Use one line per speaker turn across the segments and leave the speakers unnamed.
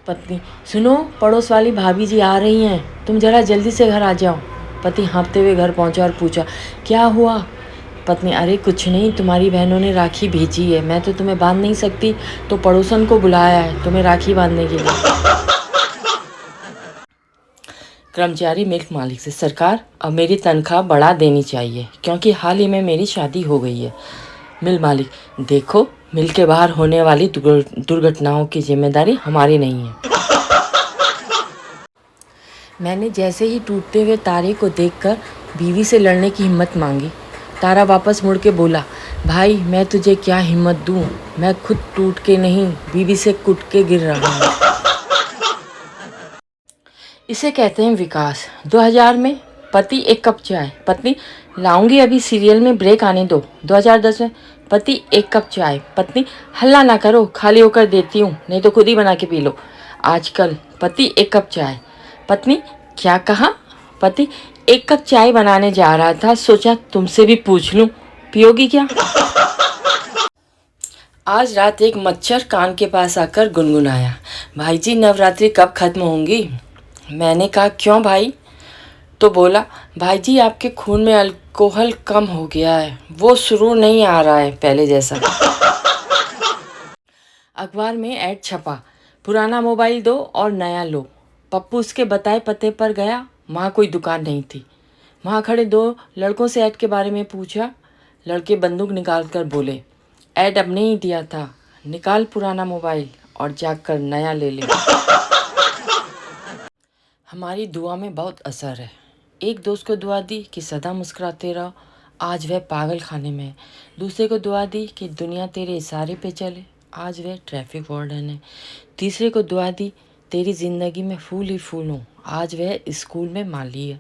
पत्नी, सुनो पड़ोस वाली भाभी जी आ रही हैं, तुम जरा जल्दी से घर आ जाओ। पति हाँफते हुए घर पहुंचा और पूछा, क्या हुआ? पत्नी, अरे कुछ नहीं, तुम्हारी बहनों ने राखी भेजी है, मैं तो तुम्हें बांध नहीं सकती, तो पड़ोसन को बुलाया है तुम्हें राखी बांधने के लिए। कर्मचारी मिल्क मालिक से, सरकार अब मेरी तनख्वाह बढ़ा देनी चाहिए क्योंकि हाल ही में मेरी शादी हो गई है। मिल मालिक, देखो मिल के बाहर होने वाली दुर्घटनाओं की जिम्मेदारी हमारी नहीं है। मैंने जैसे ही टूटते हुए तारे को देखकर बीवी से लड़ने की हिम्मत मांगी। तारा वापस मुड़ के बोला, भाई मैं तुझे क्या हिम्मत दूं, मैं खुद टूट के नहीं बीवी से कुट के गिर रहा हूँ। इसे कहते हैं विकास। 2000 में पति एक कप चाय, पत्नी लाऊंगी अभी सीरियल में ब्रेक आने दो। 2010 में पति एक कप चाय, पत्नी हल्ला ना करो खाली होकर देती हूँ नहीं तो खुद ही बना के पी लो। आजकल पति एक कप चाय, पत्नी क्या कहा? पति एक कप चाय बनाने जा रहा था, सोचा तुमसे भी पूछ लूं पियोगी क्या। आज रात एक मच्छर कान के पास आकर गुनगुनाया, भाई जी नवरात्रि कब खत्म होंगी? मैंने कहा क्यों भाई? तो बोला, भाई जी आपके खून में अल्कोहल कम हो गया है, वो शुरू नहीं आ रहा है पहले जैसा। अखबार में ऐड छपा, पुराना मोबाइल दो और नया लो। पप्पू उसके बताए पते पर गया, वहाँ कोई दुकान नहीं थी। वहाँ खड़े दो लड़कों से ऐड के बारे में पूछा। लड़के बंदूक निकाल कर बोले, ऐड अब नहीं दिया था, निकाल पुराना मोबाइल और जाकर नया ले ले। हमारी दुआ में बहुत असर है। एक दोस्त को दुआ दी कि सदा मुस्कुराते रहो, आज वह पागल खाने में है। दूसरे को दुआ दी कि दुनिया तेरे इशारे पे चले, आज वह ट्रैफिक वार्डन है। तीसरे को दुआ दी तेरी ज़िंदगी में फूल ही फूल हो, आज वह स्कूल में माली है।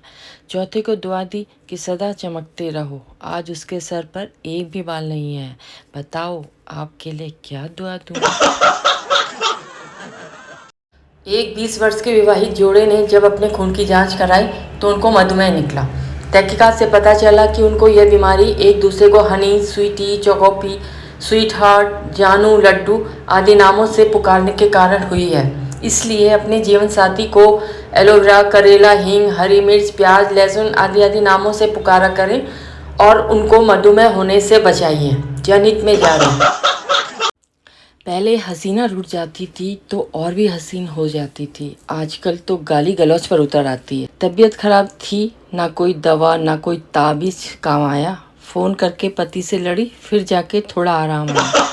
चौथे को दुआ दी कि सदा चमकते रहो, आज उसके सर पर एक भी बाल नहीं है। बताओ आपके लिए क्या दुआ दूँ। एक 20 वर्ष के विवाहित जोड़े ने जब अपने खून की जांच कराई तो उनको मधुमेह निकला। तहकीकात से पता चला कि उनको यह बीमारी एक दूसरे को हनी, स्वीटी, चौकोपी, स्वीट हार्ट, जानू, लड्डू आदि नामों से पुकारने के कारण हुई है। इसलिए अपने जीवन साथी को एलोवेरा, करेला, हींग, हरी मिर्च, प्याज, लहसुन आदि आदि नामों से पुकारा करें और उनको मधुमेह होने से बचाइए। जनहित में जारी। पहले हसीना रूठ जाती थी तो और भी हसीन हो जाती थी, आजकल तो गाली गलौज पर उतर आती है। तबीयत खराब थी, ना कोई दवा ना कोई ताबीज काम आया, फ़ोन करके पति से लड़ी, फिर जाके थोड़ा आराम आया।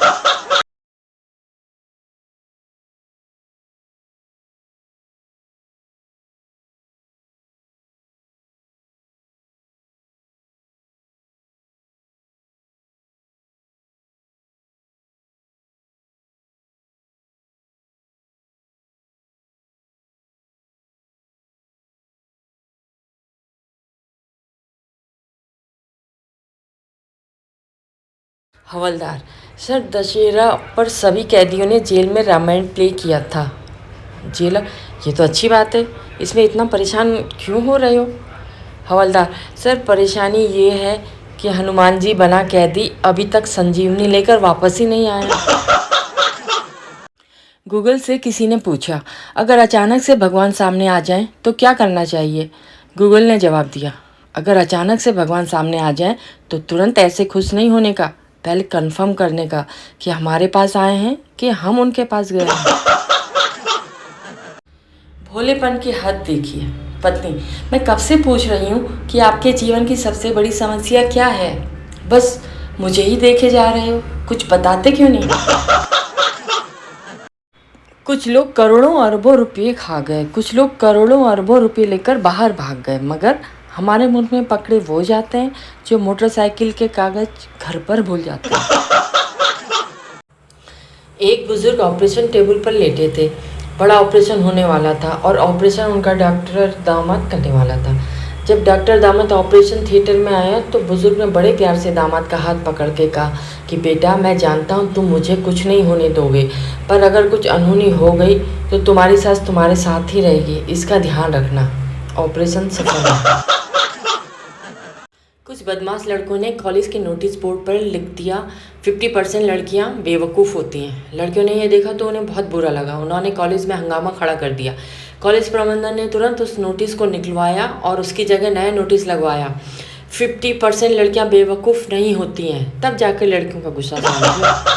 हवलदार, सर दशहरा पर सभी कैदियों ने जेल में रामायण प्ले किया था। जेलर, ये तो अच्छी बात है, इसमें इतना परेशान क्यों हो रहे हो? हवलदार, सर परेशानी ये है कि हनुमान जी बना कैदी अभी तक संजीवनी लेकर वापस ही नहीं आया। गूगल से किसी ने पूछा, अगर अचानक से भगवान सामने आ जाएं तो क्या करना चाहिए? गूगल ने जवाब दिया, अगर अचानक से भगवान सामने आ जाएं तो तुरंत ऐसे खुश नहीं होने का, पहले कंफर्म करने का कि हमारे पास आए हैं कि हम उनके पास गए हैं। भोलेपन की हद देखिए। पत्नी, मैं कब से पूछ रही हूँ कि आपके जीवन की सबसे बड़ी समस्या क्या है, बस मुझे ही देखे जा रहे हो, कुछ बताते क्यों नहीं? कुछ लोग करोड़ों अरबों रुपये खा गए, कुछ लोग करोड़ों अरबों रुपये लेकर बाहर भाग गए, मगर हमारे मुल्क में पकड़े वो जाते हैं जो मोटरसाइकिल के कागज घर पर भूल जाते हैं। एक बुजुर्ग ऑपरेशन टेबल पर लेटे थे। बड़ा ऑपरेशन होने वाला था और ऑपरेशन उनका डॉक्टर दामाद करने वाला था। जब डॉक्टर दामाद ऑपरेशन थिएटर में आया तो बुजुर्ग ने बड़े प्यार से दामाद का हाथ पकड़ के कहा कि बेटा, मैं जानता हूँ तुम मुझे कुछ नहीं होने दोगे, पर अगर कुछ अनहोनी हो गई तो तुम्हारी सास तुम्हारे साथ ही रहेगी, इसका ध्यान रखना। ऑपरेशन सफल हुआ। कुछ बदमाश लड़कों ने कॉलेज के नोटिस बोर्ड पर लिख दिया 50% लड़कियां बेवकूफ़ होती हैं। लड़कियों ने यह देखा तो उन्हें बहुत बुरा लगा। उन्होंने कॉलेज में हंगामा खड़ा कर दिया। कॉलेज प्रबंधन ने तुरंत उस नोटिस को निकलवाया और उसकी जगह नया नोटिस लगवाया, 50% लड़कियां बेवकूफ़ नहीं होती हैं। तब जाकर लड़कियों का गुस्सा शांत हुआ।